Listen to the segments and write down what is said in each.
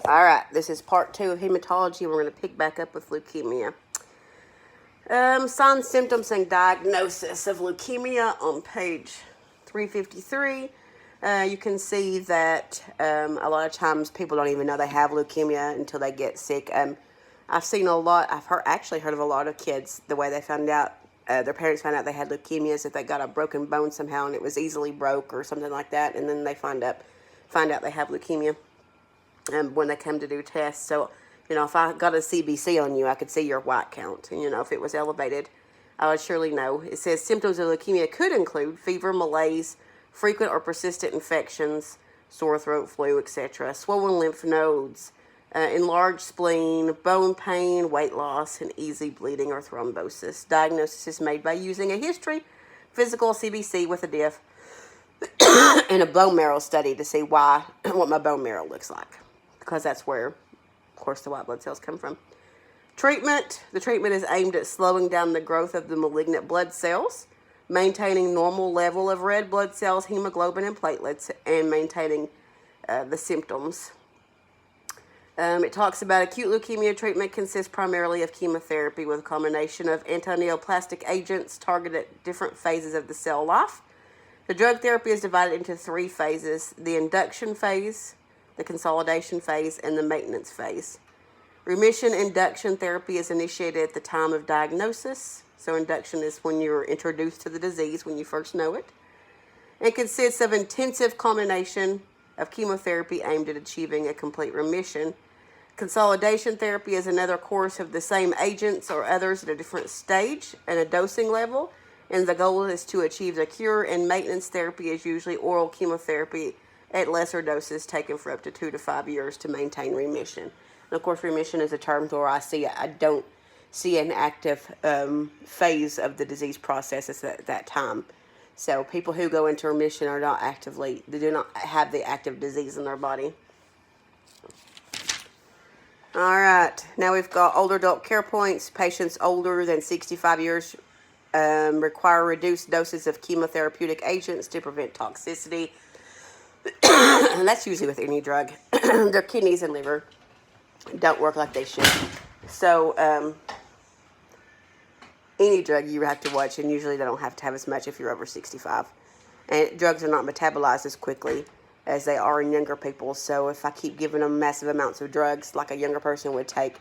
All right, this is part 2 of hematology. We're going to pick back up with leukemia. Signs, symptoms, and diagnosis of leukemia on page 353. You can see that a lot of times people don't even know they have leukemia until they get sick. I've seen a lot, actually heard of a lot of kids, the way they found out, their parents found out they had leukemia is if they got a broken bone somehow and it was easily broke or something like that, and then they find out they have leukemia when they come to do tests. So, if I got a CBC on you, I could see your white count. And, if it was elevated, I would surely know. It says symptoms of leukemia could include fever, malaise, frequent or persistent infections, sore throat, flu, etc., swollen lymph nodes, enlarged spleen, bone pain, weight loss, and easy bleeding or thrombosis. Diagnosis is made by using a history, physical CBC with a diff, and a bone marrow study to see what my bone marrow looks like, because that's where, of course, the white blood cells come from. Treatment. The treatment is aimed at slowing down the growth of the malignant blood cells, maintaining normal level of red blood cells, hemoglobin, and platelets, and maintaining the symptoms. It talks about acute leukemia treatment consists primarily of chemotherapy with a combination of anti-neoplastic agents targeted at different phases of the cell life. The drug therapy is divided into 3 phases: the induction phase, the consolidation phase, and the maintenance phase. Remission induction therapy is initiated at the time of diagnosis. So induction is when you're introduced to the disease, when you first know it. It consists of intensive combination of chemotherapy aimed at achieving a complete remission. Consolidation therapy is another course of the same agents or others at a different stage and a dosing level, and the goal is to achieve a cure. And maintenance therapy is usually oral chemotherapy at lesser doses taken for up to 2 to 5 years to maintain remission. And of course, remission is a term where I don't see an active phase of the disease process at that time. So people who go into remission are not they do not have the active disease in their body. All right, now we've got older adult care points. Patients older than 65 years require reduced doses of chemotherapeutic agents to prevent toxicity. And that's usually with any drug. Their kidneys and liver don't work like they should. So any drug you have to watch, and usually they don't have to have as much if you're over 65. And drugs are not metabolized as quickly as they are in younger people. So if I keep giving them massive amounts of drugs like a younger person would take,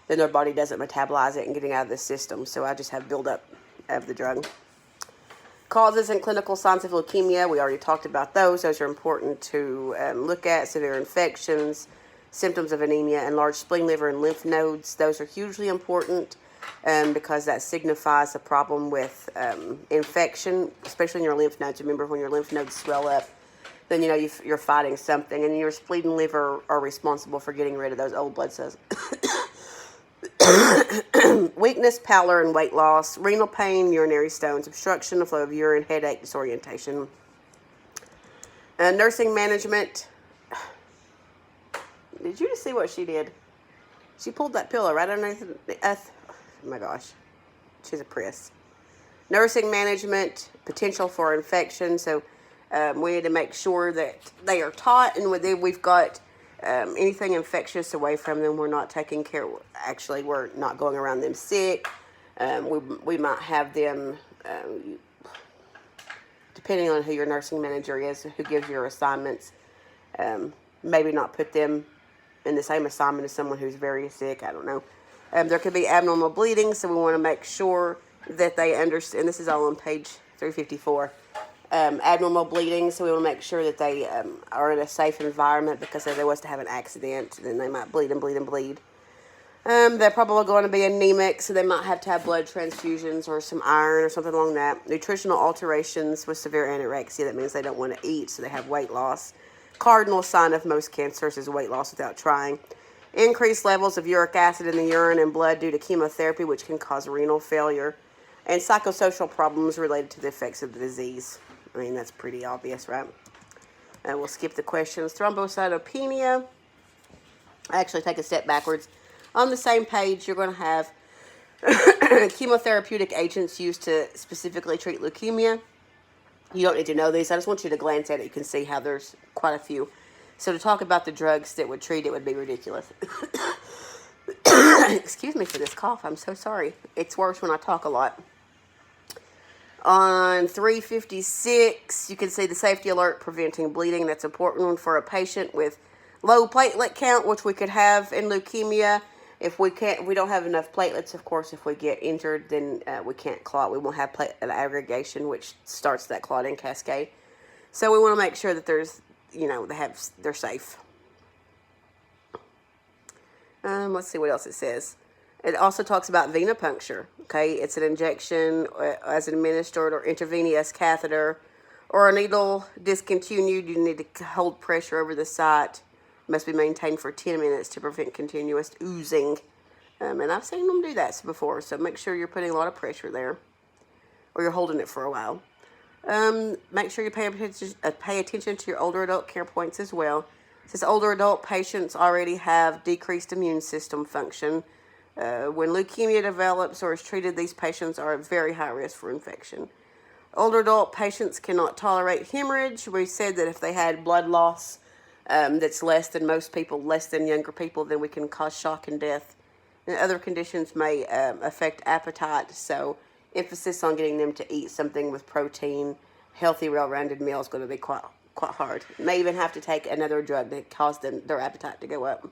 then their body doesn't metabolize it and get it out of the system. So I just have buildup of the drug. Causes and clinical signs of leukemia, we already talked about those. Those are important to look at. Severe infections, symptoms of anemia, enlarged spleen, liver, and lymph nodes. Those are hugely important because that signifies a problem with infection, especially in your lymph nodes. Remember, when your lymph nodes swell up, then you're fighting something, and your spleen and liver are responsible for getting rid of those old blood cells. Weakness, pallor, and weight loss, renal pain, urinary stones, obstruction, of flow of urine, headache, disorientation. Nursing management. Did you just see what she did? She pulled that pillow right underneath oh my gosh. She's a priss. Nursing management, potential for infection. So we need to make sure that they are taught, and we've got anything infectious away from them. We're not taking care. Actually, we're not going around them sick. We might have them, depending on who your nursing manager is, who gives your assignments, maybe not put them in the same assignment as someone who's very sick. I don't know. There could be abnormal bleeding, so we want to make sure that they understand. This is all on page 354. Abnormal bleeding, so we want to make sure that they are in a safe environment, because if they was to have an accident, then they might bleed and bleed and bleed. They're probably going to be anemic, so they might have to have blood transfusions or some iron or something along that. Nutritional alterations with severe anorexia, that means they don't want to eat, so they have weight loss. Cardinal sign of most cancers is weight loss without trying. Increased levels of uric acid in the urine and blood due to chemotherapy, which can cause renal failure. And psychosocial problems related to the effects of the disease. I mean, that's pretty obvious, right? We'll skip the questions. Thrombocytopenia. I actually take a step backwards. On the same page, you're going to have chemotherapeutic agents used to specifically treat leukemia. You don't need to know these. I just want you to glance at it. You can see how there's quite a few. So to talk about the drugs that would treat it would be ridiculous. Excuse me for this cough. I'm so sorry. It's worse when I talk a lot. On 356, you can see the safety alert preventing bleeding. That's important for a patient with low platelet count, which we could have in leukemia. If we don't have enough platelets, of course, if we get injured, then we can't clot. We won't have platelet aggregation, which starts that clotting cascade. So we want to make sure that there's, they're safe. Let's see what else it says. It also talks about venipuncture. Okay, it's an injection as administered or intravenous catheter or a needle discontinued. You need to hold pressure over the site. Must be maintained for 10 minutes to prevent continuous oozing. And I've seen them do that before, so make sure you're putting a lot of pressure there or you're holding it for a while. Make sure you pay attention to your older adult care points as well. Since older adult patients already have decreased immune system function, when leukemia develops or is treated, these patients are at very high risk for infection. Older adult patients cannot tolerate hemorrhage. We said that if they had blood loss that's less than most people, less than younger people, then we can cause shock and death. And other conditions may affect appetite, so emphasis on getting them to eat something with protein, healthy, well-rounded meal is going to be quite hard. May even have to take another drug to cause their appetite to go up.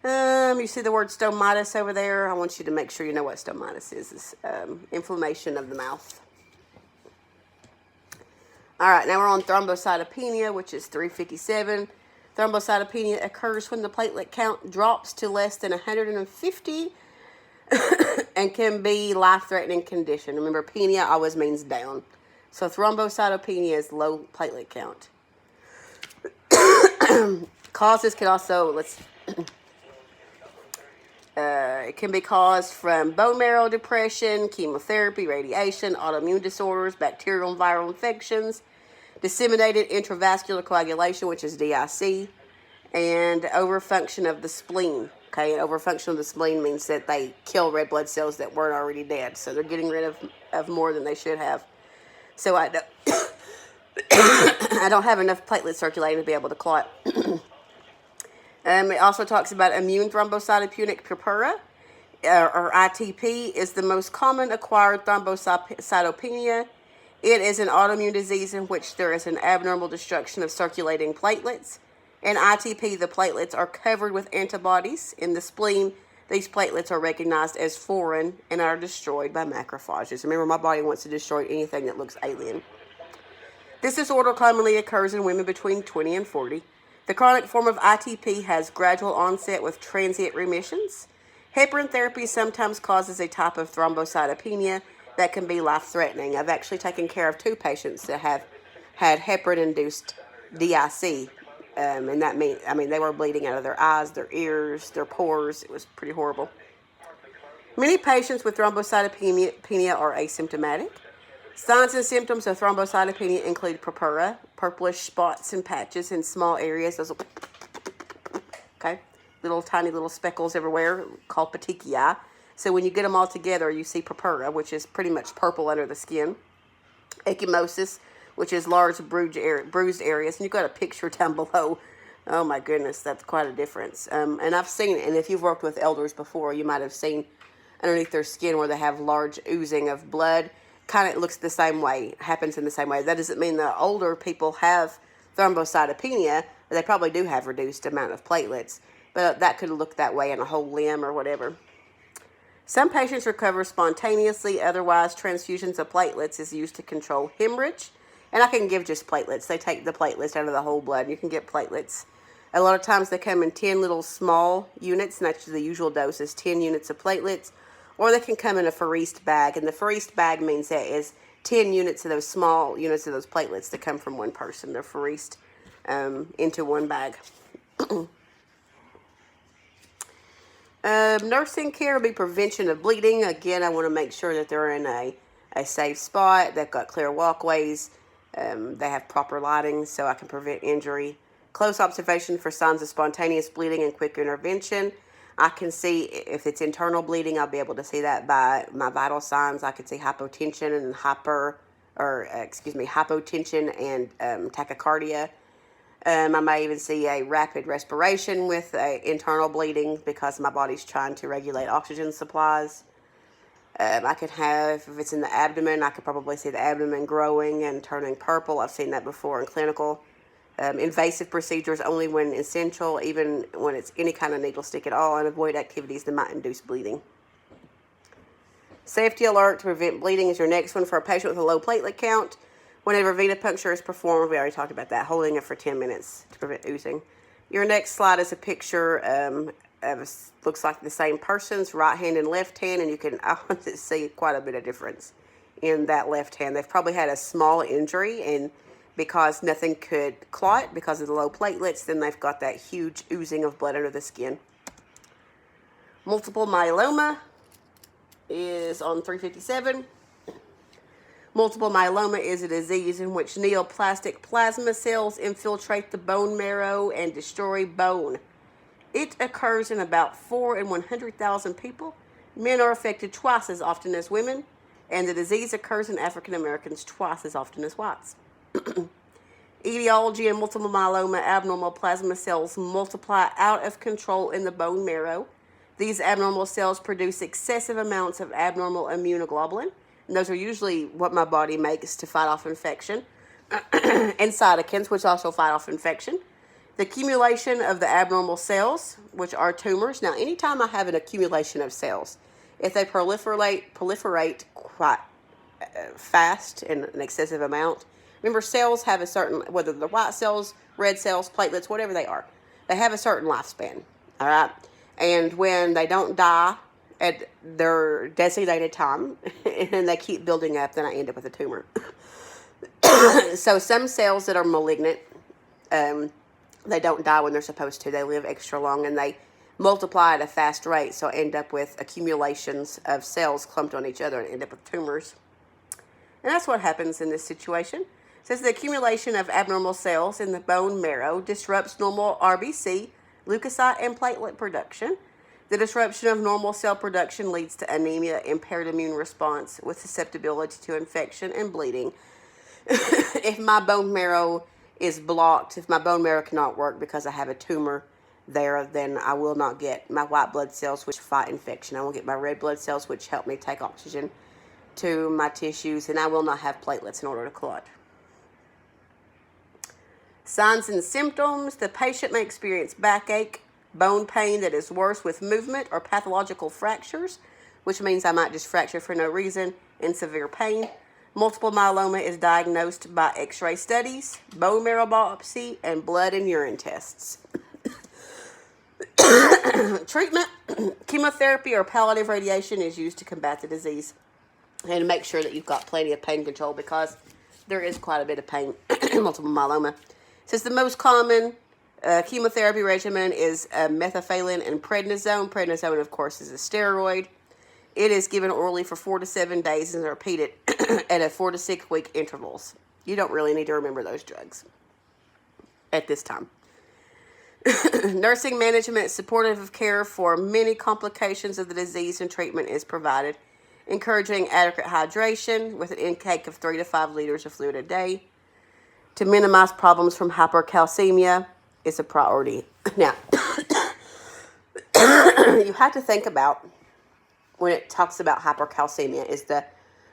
You see the word stomitis over there. I want you to make sure you know what stomitis is. It's inflammation of the mouth. All right, now we're on thrombocytopenia, which is 357. Thrombocytopenia occurs when the platelet count drops to less than 150 and can be life-threatening condition. Remember, penia always means down. So thrombocytopenia is low platelet count. Causes can also, it can be caused from bone marrow depression, chemotherapy, radiation, autoimmune disorders, bacterial and viral infections, disseminated intravascular coagulation, which is DIC, and overfunction of the spleen. Okay, and overfunction of the spleen means that they kill red blood cells that weren't already dead. So they're getting rid of more than they should have. So I don't have enough platelets circulating to be able to clot. It also talks about immune thrombocytopenic purpura, or ITP, is the most common acquired thrombocytopenia. It is an autoimmune disease in which there is an abnormal destruction of circulating platelets. In ITP, the platelets are covered with antibodies. In the spleen, these platelets are recognized as foreign and are destroyed by macrophages. Remember, my body wants to destroy anything that looks alien. This disorder commonly occurs in women between 20 and 40. The chronic form of ITP has gradual onset with transient remissions. Heparin therapy sometimes causes a type of thrombocytopenia that can be life-threatening. I've actually taken care of 2 patients that have had heparin-induced DIC, and that they were bleeding out of their eyes, their ears, their pores. It was pretty horrible. Many patients with thrombocytopenia are asymptomatic. Signs and symptoms of thrombocytopenia include purpura, purplish spots and patches in small areas. Those tiny little speckles everywhere called petechiae. So when you get them all together, you see purpura, which is pretty much purple under the skin. Ecchymosis, which is large bruised areas. And you've got a picture down below. Oh my goodness, that's quite a difference. And I've seen it, and if you've worked with elders before, you might have seen underneath their skin where they have large oozing of blood. Kind of looks the same way, happens in the same way. That doesn't mean the older people have thrombocytopenia. They probably do have reduced amount of platelets, but that could look that way in a whole limb or whatever. Some patients recover spontaneously. Otherwise, transfusions of platelets is used to control hemorrhage. And I can give just platelets. They take the platelets out of the whole blood. You can get platelets. A lot of times they come in 10 little small units, and that's the usual dose is 10 units of platelets. Or they can come in a pharised bag, and the pharised bag means that is 10 units of those small units of those platelets that come from one person. They're pharised into one bag. Nursing care will be prevention of bleeding. Again, I want to make sure that they're in a safe spot. They've got clear walkways. They have proper lighting so I can prevent injury. Close observation for signs of spontaneous bleeding and quick intervention. I can see if it's internal bleeding, I'll be able to see that by my vital signs. I can see hypotension and hypotension and tachycardia. I may even see a rapid respiration with internal bleeding because my body's trying to regulate oxygen supplies. I could have, if it's in the abdomen, I could probably see the abdomen growing and turning purple. I've seen that before in clinical. Invasive procedures only when essential, even when it's any kind of needle stick at all, and avoid activities that might induce bleeding. Safety alert to prevent bleeding is your next one for a patient with a low platelet count. Whenever venipuncture is performed, we already talked about that, holding it for 10 minutes to prevent oozing. Your next slide is a picture of looks like the same person's right hand and left hand, and I want to see quite a bit of difference in that left hand. They've probably had a small injury, and because nothing could clot because of the low platelets, then they've got that huge oozing of blood under the skin. Multiple myeloma is on 357. Multiple myeloma is a disease in which neoplastic plasma cells infiltrate the bone marrow and destroy bone. It occurs in about 4 in 100,000 people. Men are affected twice as often as women, and the disease occurs in African Americans twice as often as whites. Etiology in multiple myeloma: abnormal plasma cells multiply out of control in the bone marrow. These abnormal cells produce excessive amounts of abnormal immunoglobulin, and those are usually what my body makes to fight off infection, and cytokines, which also fight off infection. The accumulation of the abnormal cells, which are tumors. Now, anytime I have an accumulation of cells, if they proliferate quite fast in an excessive amount. Remember, cells have a certain, whether they're white cells, red cells, platelets, whatever they are, they have a certain lifespan, all right? And when they don't die at their designated time and they keep building up, then I end up with a tumor. So some cells that are malignant, they don't die when they're supposed to. They live extra long and they multiply at a fast rate, so I end up with accumulations of cells clumped on each other and end up with tumors. And that's what happens in this situation. It says the accumulation of abnormal cells in the bone marrow disrupts normal RBC, leukocyte, and platelet production. The disruption of normal cell production leads to anemia, impaired immune response with susceptibility to infection and bleeding. If my bone marrow is blocked, if my bone marrow cannot work because I have a tumor there, then I will not get my white blood cells, which fight infection. I will get my red blood cells, which help me take oxygen to my tissues, and I will not have platelets in order to clot. Signs and symptoms: the patient may experience backache, bone pain that is worse with movement, or pathological fractures, which means I might just fracture for no reason, and severe pain. Multiple myeloma is diagnosed by x-ray studies, bone marrow biopsy, and blood and urine tests. Treatment: chemotherapy or palliative radiation is used to combat the disease and make sure that you've got plenty of pain control, because there is quite a bit of pain in multiple myeloma. Since the most common chemotherapy regimen is methylphelin and prednisone. Prednisone, of course, is a steroid. It is given orally for 4 to 7 days and repeated at a 4 to 6 week intervals. You don't really need to remember those drugs at this time. Nursing management, supportive care for many complications of the disease, and treatment is provided. Encouraging adequate hydration with an intake of 3 to 5 liters of fluid a day. To minimize problems from hypercalcemia is a priority. Now, you have to think about, when it talks about hypercalcemia, is the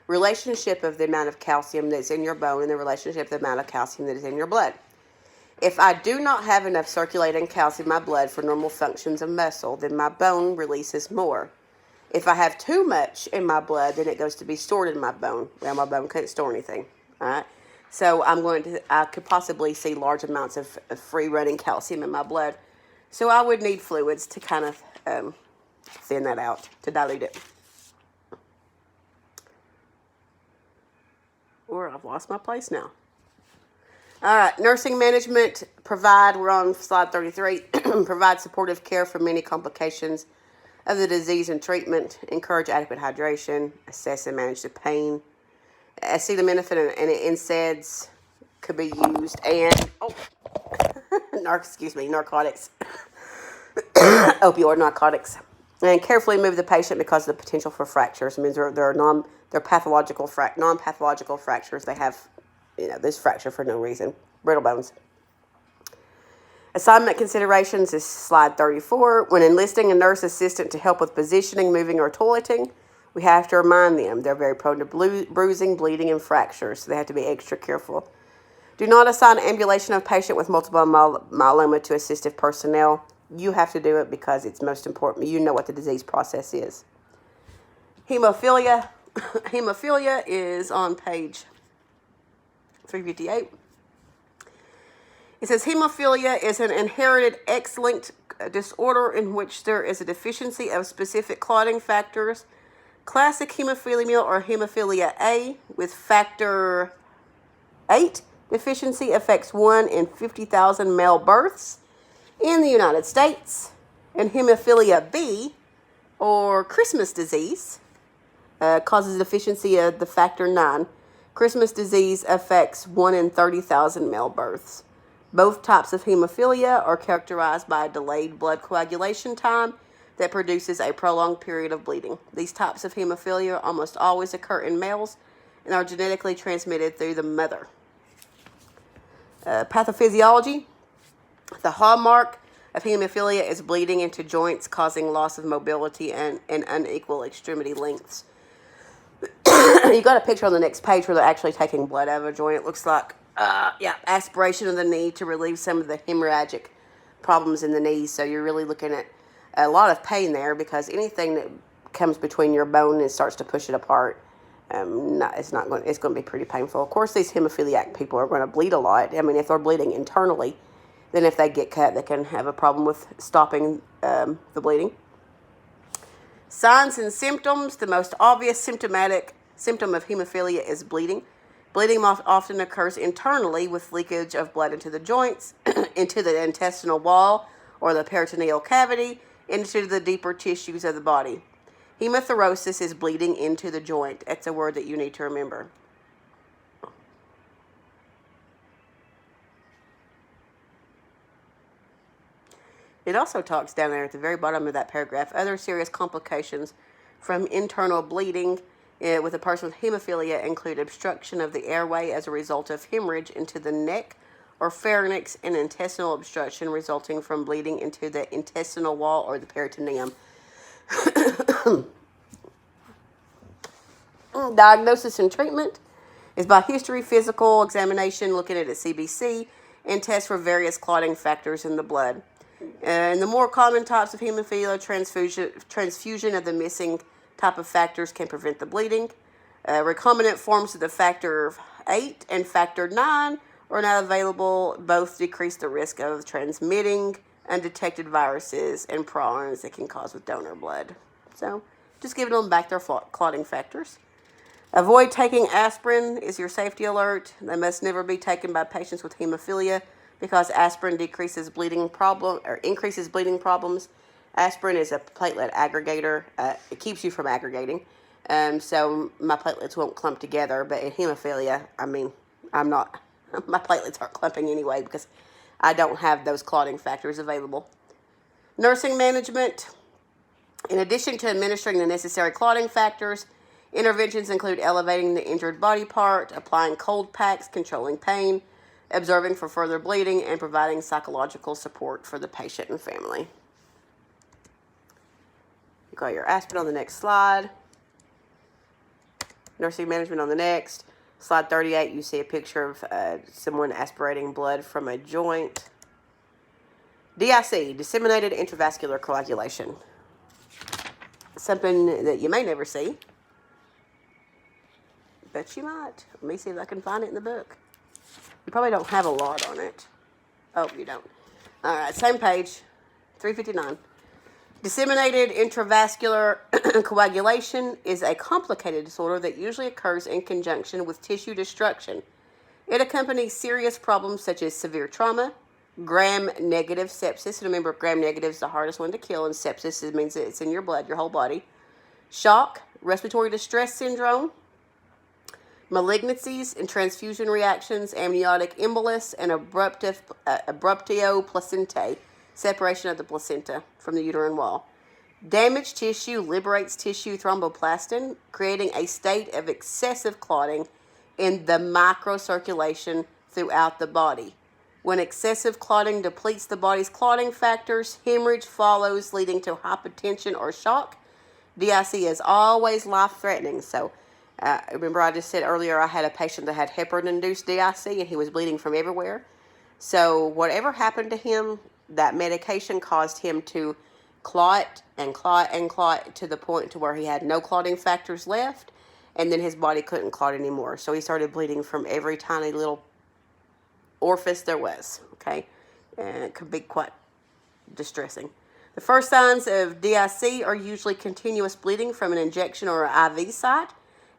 relationship of the amount of calcium that's in your bone and the relationship of the amount of calcium that is in your blood. If I do not have enough circulating calcium in my blood for normal functions of muscle, then my bone releases more. If I have too much in my blood, then it goes to be stored in my bone. Well, my bone can't store anything, all right? So I could possibly see large amounts of free running calcium in my blood. So I would need fluids to kind of thin that out, to dilute it. Or I've lost my place now. All right, nursing management, we're on slide 33, provide supportive care for many complications of the disease and treatment, encourage adequate hydration, assess and manage the pain. Acetaminophen and NSAIDs could be used, and narcotics, opioid narcotics, and carefully move the patient because of the potential for fractures. It means they're non-pathological fractures. They have, this fracture for no reason, brittle bones. Assignment considerations is slide 34. When enlisting a nurse assistant to help with positioning, moving, or toileting, we have to remind them they're very prone to bruising, bleeding, and fractures, so they have to be extra careful. Do not assign ambulation of patient with multiple myeloma to assistive personnel. You have to do it because it's most important. You know what the disease process is. Hemophilia. Hemophilia is on page 358. It says hemophilia is an inherited X-linked disorder in which there is a deficiency of specific clotting factors. Classic hemophilia or hemophilia A with factor 8 deficiency affects 1 in 50,000 male births in the United States. And hemophilia B, or Christmas disease, causes a deficiency of the factor 9. Christmas disease affects 1 in 30,000 male births. Both types of hemophilia are characterized by a delayed blood coagulation time that produces a prolonged period of bleeding. These types of hemophilia almost always occur in males and are genetically transmitted through the mother. Pathophysiology. The hallmark of hemophilia is bleeding into joints, causing loss of mobility and unequal extremity lengths. You got a picture on the next page where they're actually taking blood out of a joint. It looks like, aspiration of the knee to relieve some of the hemorrhagic problems in the knees. So you're really looking at a lot of pain there, because anything that comes between your bone and starts to push it apart, it's going to be pretty painful. Of course, these hemophiliac people are going to bleed a lot. I mean, if they're bleeding internally, then if they get cut, they can have a problem with stopping the bleeding. Signs and symptoms. The most obvious symptom of hemophilia is bleeding. Bleeding often occurs internally with leakage of blood into the joints, into the intestinal wall or the peritoneal cavity, into the deeper tissues of the body. Hemothurosis is bleeding into the joint. That's a word that you need to remember. It also talks down there at the very bottom of that paragraph, other serious complications from internal bleeding with a person with hemophilia include obstruction of the airway as a result of hemorrhage into the neck or pharynx, and intestinal obstruction resulting from bleeding into the intestinal wall or the peritoneum. Diagnosis and treatment is by history, physical examination, looking at a CBC, and tests for various clotting factors in the blood. And the more common types of hemophilia, transfusion of the missing type of factors can prevent the bleeding. Recombinant forms of the factor 8 and factor 9 are not available. Both decrease the risk of transmitting undetected viruses and problems that can cause with donor blood. So just giving them back their clotting factors. Avoid taking aspirin is your safety alert. They must never be taken by patients with hemophilia because aspirin increases bleeding problems. Aspirin is a platelet aggregator. It keeps you from aggregating. So my platelets won't clump together. But in hemophilia, my platelets aren't clumping anyway because I don't have those clotting factors available. Nursing management. In addition to administering the necessary clotting factors, interventions include elevating the injured body part, applying cold packs, controlling pain, observing for further bleeding, and providing psychological support for the patient and family. You got your aspirin on the next slide. Nursing management on the next. Slide 38, you see a picture of someone aspirating blood from a joint. DIC, disseminated intravascular coagulation. Something that you may never see, but you might. Let me see if I can find it in the book. You probably don't have a lot on it. Oh, you don't. All right, same page, 359. Disseminated intravascular coagulation is a complicated disorder that usually occurs in conjunction with tissue destruction. It accompanies serious problems such as severe trauma, gram-negative sepsis. And remember, gram-negative is the hardest one to kill, and sepsis means that it's in your blood, your whole body. Shock, respiratory distress syndrome, malignancies and transfusion reactions, amniotic embolus, and abruptio placentae, separation of the placenta from the uterine wall. Damaged tissue liberates tissue thromboplastin, creating a state of excessive clotting in the microcirculation throughout the body. When excessive clotting depletes the body's clotting factors, hemorrhage follows, leading to hypotension or shock. DIC is always life-threatening. So, remember I just said earlier I had a patient that had heparin-induced DIC and he was bleeding from everywhere. So, whatever happened to him, that medication caused him to clot and clot and clot to the point to where he had no clotting factors left, and then his body couldn't clot anymore. So, he started bleeding from every tiny little orifice there was, okay? And it could be quite distressing. The first signs of DIC are usually continuous bleeding from an injection or an IV site,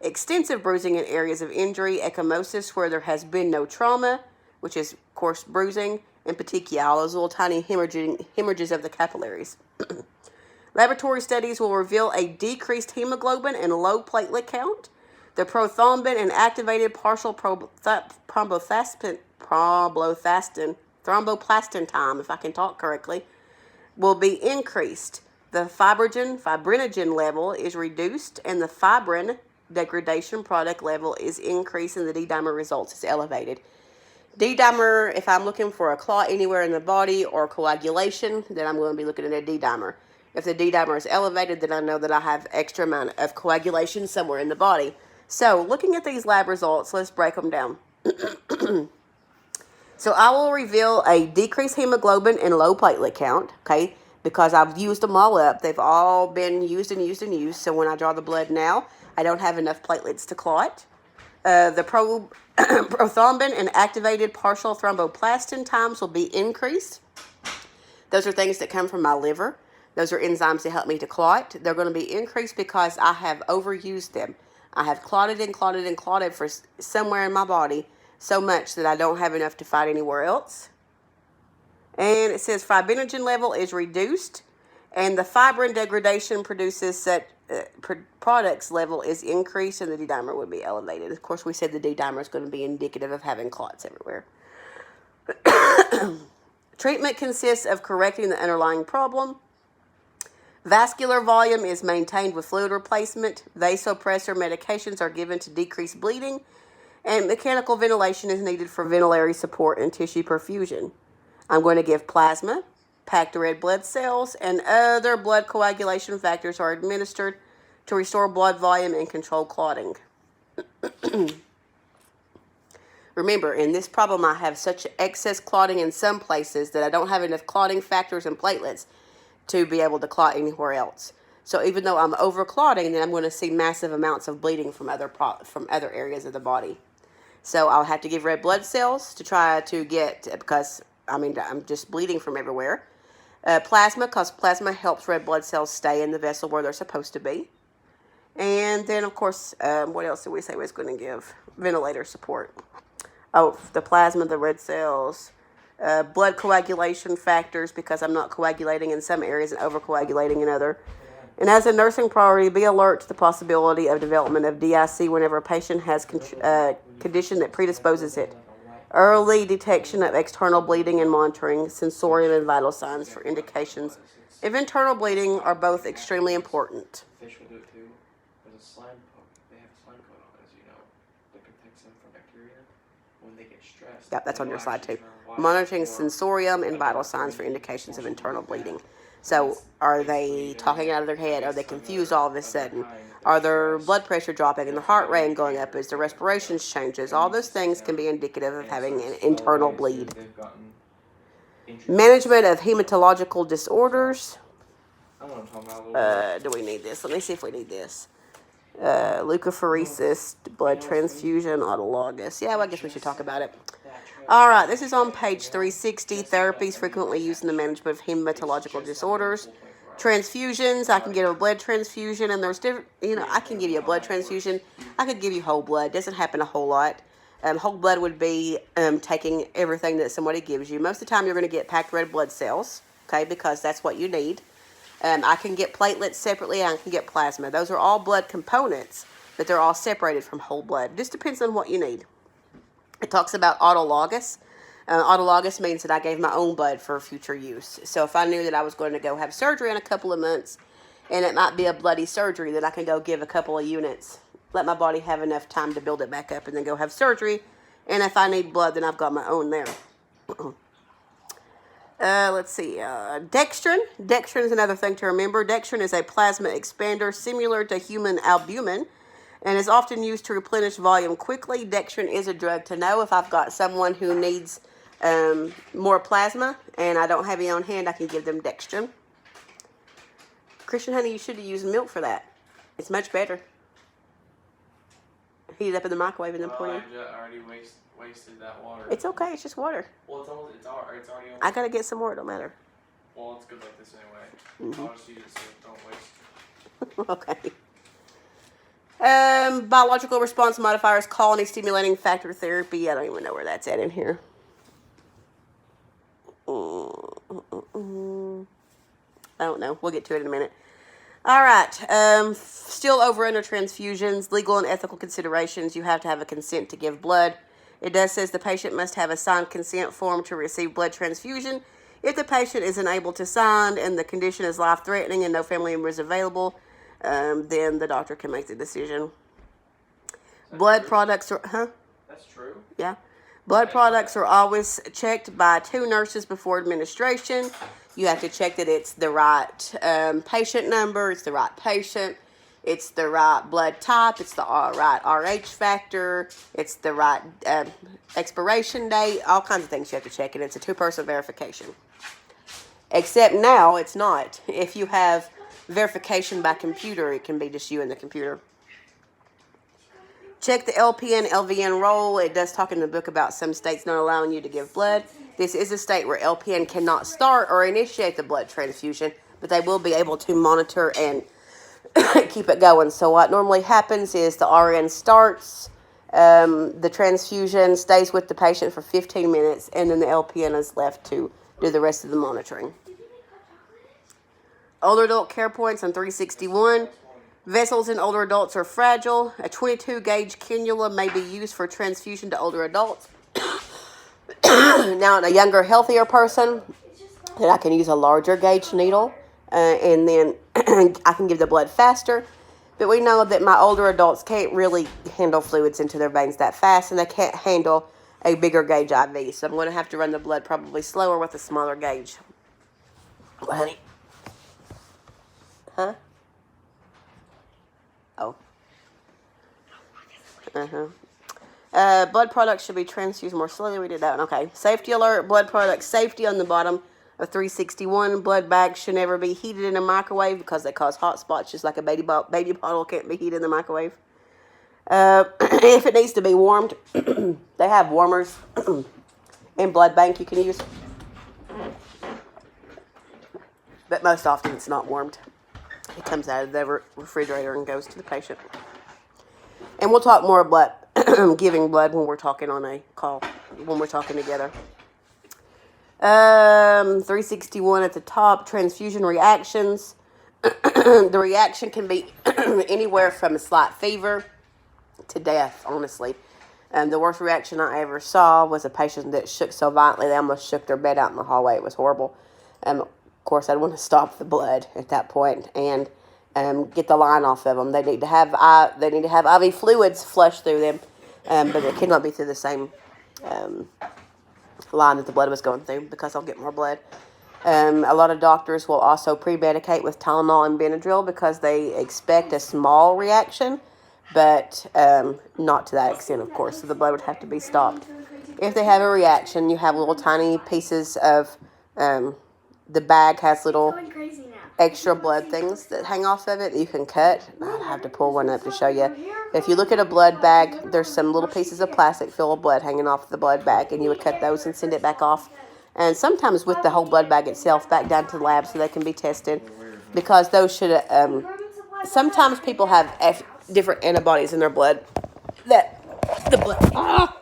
extensive bruising in areas of injury, ecchymosis where there has been no trauma, which is, of course, bruising, and petechiae, those little tiny hemorrhages of the capillaries. Laboratory studies will reveal a decreased hemoglobin and low platelet count. The prothrombin and activated partial thromboplastin time, if I can talk correctly, will be increased. The fibrinogen level is reduced, and the fibrin degradation product level is increased, and the D-dimer results is elevated. D-dimer, if I'm looking for a clot anywhere in the body or coagulation, then I'm going to be looking at a D-dimer. If the D-dimer is elevated, then I know that I have extra amount of coagulation somewhere in the body. So, looking at these lab results, let's break them down. So, I will reveal a decreased hemoglobin and low platelet count, okay, because I've used them all up. They've all been used and used and used. So, when I draw the blood now, I don't have enough platelets to clot. The prothrombin and activated partial thromboplastin times will be increased. Those are things that come from my liver. Those are enzymes that help me to clot. They're going to be increased because I have overused them. I have clotted and clotted and clotted for somewhere in my body so much that I don't have enough to fight anywhere else. And it says fibrinogen level is reduced, and the fibrin degradation products level is increased, and the D-dimer would be elevated. Of course, we said the D-dimer is going to be indicative of having clots everywhere. Treatment consists of correcting the underlying problem. Vascular volume is maintained with fluid replacement. Vasopressor medications are given to decrease bleeding, and mechanical ventilation is needed for ventilatory support and tissue perfusion. I'm going to give plasma, packed red blood cells, and other blood coagulation factors are administered to restore blood volume and control clotting. Remember, in this problem, I have such excess clotting in some places that I don't have enough clotting factors and platelets to be able to clot anywhere else. So even though I'm over clotting, then I'm going to see massive amounts of bleeding from other areas of the body. So I'll have to give red blood cells to try to get, because I'm just bleeding from everywhere. Plasma, because plasma helps red blood cells stay in the vessel where they're supposed to be. And then, of course, what else did we say we was going to give? Ventilator support. Oh, the plasma, the red cells. Blood coagulation factors, because I'm not coagulating in some areas and overcoagulating in other. And as a nursing priority, be alert to the possibility of development of DIC whenever a patient has a condition that predisposes it. Early detection of external bleeding and monitoring sensorium and vital signs for indications of internal bleeding are both extremely important. Fish will do it too. There's a slime coat. They have a slime coat on, as you know, that protects them from bacteria when they get stressed. Yep, that's on your slide too. Monitoring sensorium and vital signs for indications of internal bleeding. So, are they talking out of their head? Are they confused all of a sudden? Are their blood pressure dropping and their heart rate going up as their respiration changes? All those things can be indicative of having an internal bleed. Management of hematological disorders. Do we need this? Let me see if we need this. Leukapheresis, blood transfusion, autologous. Yeah, well, I guess we should talk about it. All right, this is on page 360. Therapies frequently used in the management of hematological disorders. Transfusions, I can get a blood transfusion, and there's different, I can give you a blood transfusion. I could give you whole blood. Doesn't happen a whole lot. Whole blood would be taking everything that somebody gives you. Most of the time, you're going to get packed red blood cells, okay, because that's what you need. I can get platelets separately, and I can get plasma. Those are all blood components, but they're all separated from whole blood. Just depends on what you need. It talks about autologous. Autologous means that I gave my own blood for future use. So if I knew that I was going to go have surgery in a couple of months, and it might be a bloody surgery, that I can go give a couple of units, let my body have enough time to build it back up, and then go have surgery. And if I need blood, then I've got my own there. Let's see. Dextrin. Dextrin is another thing to remember. Dextrin is a plasma expander similar to human albumin and is often used to replenish volume quickly. Dextrin is a drug to know. If I've got someone who needs more plasma and I don't have it on hand, I can give them Dextrin. Christian, honey, you should have used milk for that. It's much better. Heat it up in the microwave and then pour it in. I already wasted that water. It's okay. It's just water. Well, it's already on. I gotta get some more. It don't matter. Well, it's good like this anyway. I'll just use it so don't waste. Okay. Biological response modifiers, colony stimulating factor therapy. I don't even know where that's at in here. I don't know. We'll get to it in a minute. All right. Still over under transfusions, legal and ethical considerations. You have to have a consent to give blood. It does says the patient must have a signed consent form to receive blood transfusion. If the patient is unable to sign and the condition is life-threatening and no family member is available, then the doctor can make the decision. Blood products are, That's true. Yeah. Blood products are always checked by 2 nurses before administration. You have to check that it's the right patient number, it's the right patient, it's the right blood type, it's the right RH factor, it's the right expiration date, all kinds of things you have to check, and it's a 2-person verification. Except now it's not. If you have verification by computer, it can be just you and the computer. Check the LPN, LVN roll. It does talk in the book about some states not allowing you to give blood. This is a state where LPN cannot start or initiate the blood transfusion, but they will be able to monitor and keep it going. So what normally happens is the RN starts, the transfusion stays with the patient for 15 minutes, and then the LPN is left to do the rest of the monitoring. Older adult care points on 361. Vessels in older adults are fragile. A 22-gauge cannula may be used for transfusion to older adults. Now, in a younger, healthier person, then I can use a larger gauge needle, and then I can give the blood faster. But we know that my older adults can't really handle fluids into their veins that fast, and they can't handle a bigger gauge IV. So I'm going to have to run the blood probably slower with a smaller gauge. Well, honey. Huh? Oh. Blood products should be transfused more slowly. We did that one. Okay. Safety alert. Blood products safety on the bottom of 361. Blood bags should never be heated in a microwave because they cause hot spots, just like a baby bottle can't be heated in the microwave. If it needs to be warmed, they have warmers in blood bank you can use. But most often it's not warmed. It comes out of the refrigerator and goes to the patient. And we'll talk more about giving blood when we're talking on a call, when we're talking together. 361 at the top, transfusion reactions. The reaction can be anywhere from a slight fever to death, honestly. The worst reaction I ever saw was a patient that shook so violently they almost shook their bed out in the hallway. It was horrible. Of course, I'd want to stop the blood at that point and get the line off of them. They need to have IV fluids flushed through them, but it cannot be through the same line that the blood was going through because I'll get more blood. A lot of doctors will also pre-medicate with Tylenol and Benadryl because they expect a small reaction, but not to that extent, of course. So the blood would have to be stopped. If they have a reaction, you have little tiny pieces of the bag has little extra blood things that hang off of it that you can cut. I'll have to pull one up to show you. If you look at a blood bag, there's some little pieces of plastic filled with blood hanging off the blood bag, and you would cut those and send it back off. And sometimes with the whole blood bag itself back down to the lab so they can be tested, because those should, sometimes people have different antibodies in their blood that the blood,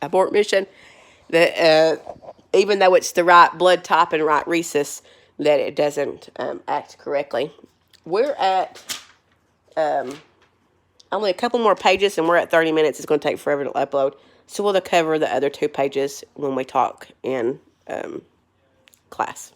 abort mission, that even though it's the right blood type and right rhesus, that it doesn't act correctly. We're at only a couple more pages, and we're at 30 minutes. It's going to take forever to upload. So we'll cover the other 2 pages when we talk in class.